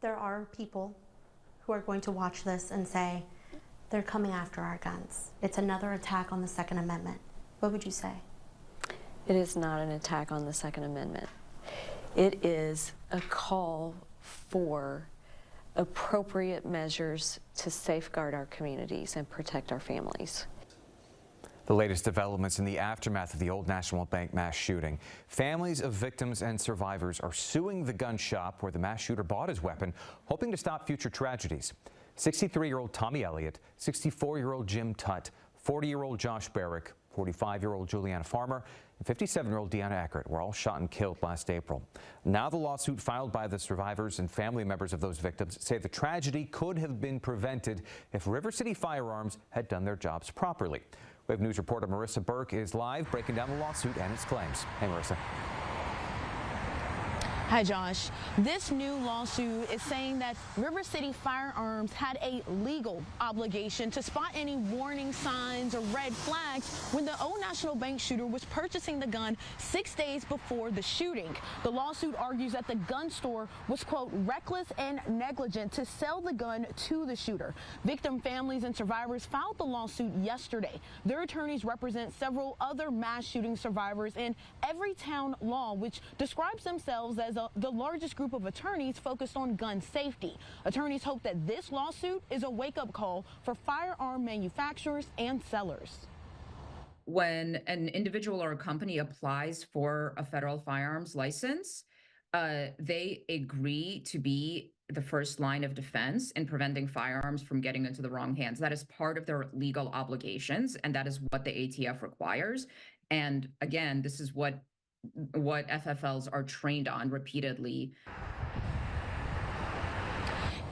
there are people who are going to watch this and say, they're coming after our guns. It's another attack on the Second Amendment. What would you say? It is not an attack on the Second Amendment. It is a call for appropriate measures to safeguard our communities and protect our families. The latest developments in the aftermath of the Old National Bank mass shooting. Families of victims and survivors are suing the gun shop where the mass shooter bought his weapon, hoping to stop future tragedies. 63-year-old Tommy Elliott, 64-year-old Jim Tutt, 40-year-old Josh Barrick, 45-year-old Juliana Farmer, and 57-year-old Deanna Eckert were all shot and killed last April. Now the lawsuit filed by the survivors and family members of those victims say the tragedy could have been prevented if River City Firearms had done their jobs properly. We have news reporter Marissa Burke is live breaking down the lawsuit and its claims. Hey, Marissa. Hi, Josh. This new lawsuit is saying that River City Firearms had a legal obligation to spot any warning signs or red flags when the Old National Bank shooter was purchasing the gun 6 days before the shooting. The lawsuit argues that the gun store was, quote, reckless and negligent to sell the gun to the shooter. Victim families and survivors filed the lawsuit yesterday. Their attorneys represent several other mass shooting survivors in Everytown Law, which describes themselves as the largest group of attorneys focused on gun safety. Attorneys hope that this lawsuit is a wake-up call for firearm manufacturers and sellers. When an individual or a company applies for a federal firearms license, they agree to be the first line of defense in preventing firearms from getting into the wrong hands. That is part of their legal obligations, and that is what the ATF requires. And again, this is what FFLs are trained on repeatedly.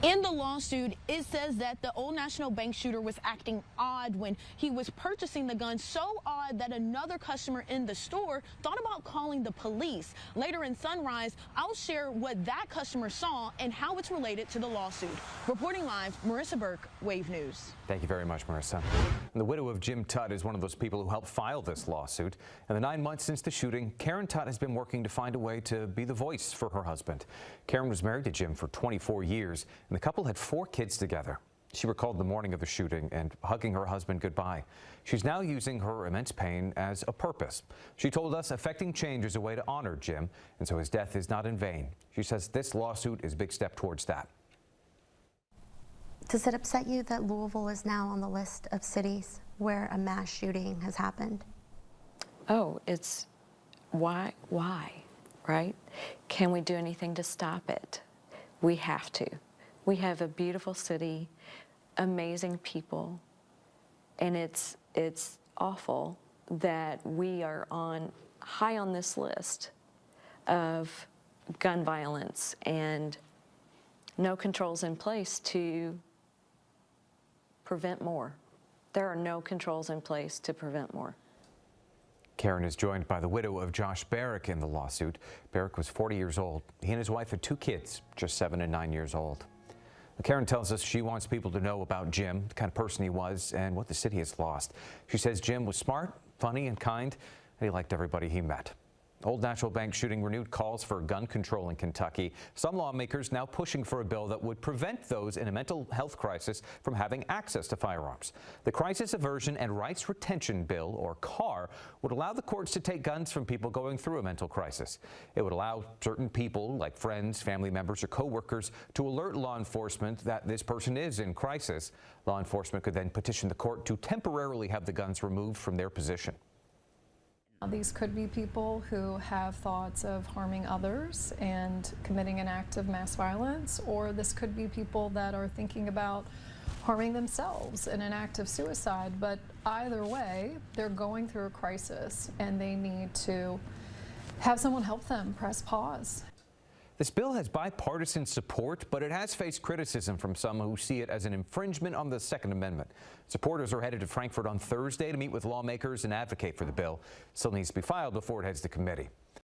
In the lawsuit, it says that the Old National Bank shooter was acting odd when he was purchasing the gun, so odd that another customer in the store thought about calling the police. Later in Sunrise, I'll share what that customer saw and how it's related to the lawsuit. Reporting live, Marissa Burke, Wave News. Thank you very much, Marissa. And the widow of Jim Tutt is one of those people who helped file this lawsuit. In the 9 months since the shooting, Karen Tutt has been working to find a way to be the voice for her husband. Karen was married to Jim for 24 years, and the couple had 4 kids together. She recalled the morning of the shooting and hugging her husband goodbye. She's now using her immense pain as a purpose. She told us effecting change is a way to honor Jim, and so his death is not in vain. She says this lawsuit is a big step towards that. Does it upset you that Louisville is now on the list of cities where a mass shooting has happened? Oh, it's why, right? Can we do anything to stop it? We have to. We have a beautiful city, amazing people, and it's awful that we are high on this list of gun violence and no controls in place to prevent more. There are no controls in place to prevent more. Karen is joined by the widow of Josh Barrick in the lawsuit. Barrick was 40 years old. He and his wife had 2 kids, just 7 and 9 years old. Karen tells us she wants people to know about Jim, the kind of person he was, and what the city has lost. She says Jim was smart, funny, and kind, and he liked everybody he met. Old National Bank shooting renewed calls for gun control in Kentucky. Some lawmakers now pushing for a bill that would prevent those in a mental health crisis from having access to firearms. The Crisis Aversion and Rights Retention Bill, or CAR, would allow the courts to take guns from people going through a mental crisis. It would allow certain people, like friends, family members, or co-workers, to alert law enforcement that this person is in crisis. Law enforcement could then petition the court to temporarily have the guns removed from their possession. These could be people who have thoughts of harming others and committing an act of mass violence, or this could be people that are thinking about harming themselves in an act of suicide. But either way, they're going through a crisis and they need to have someone help them press pause. This bill has bipartisan support, but it has faced criticism from some who see it as an infringement on the Second Amendment. Supporters are headed to Frankfort on Thursday to meet with lawmakers and advocate for the bill. Still needs to be filed before it heads to committee.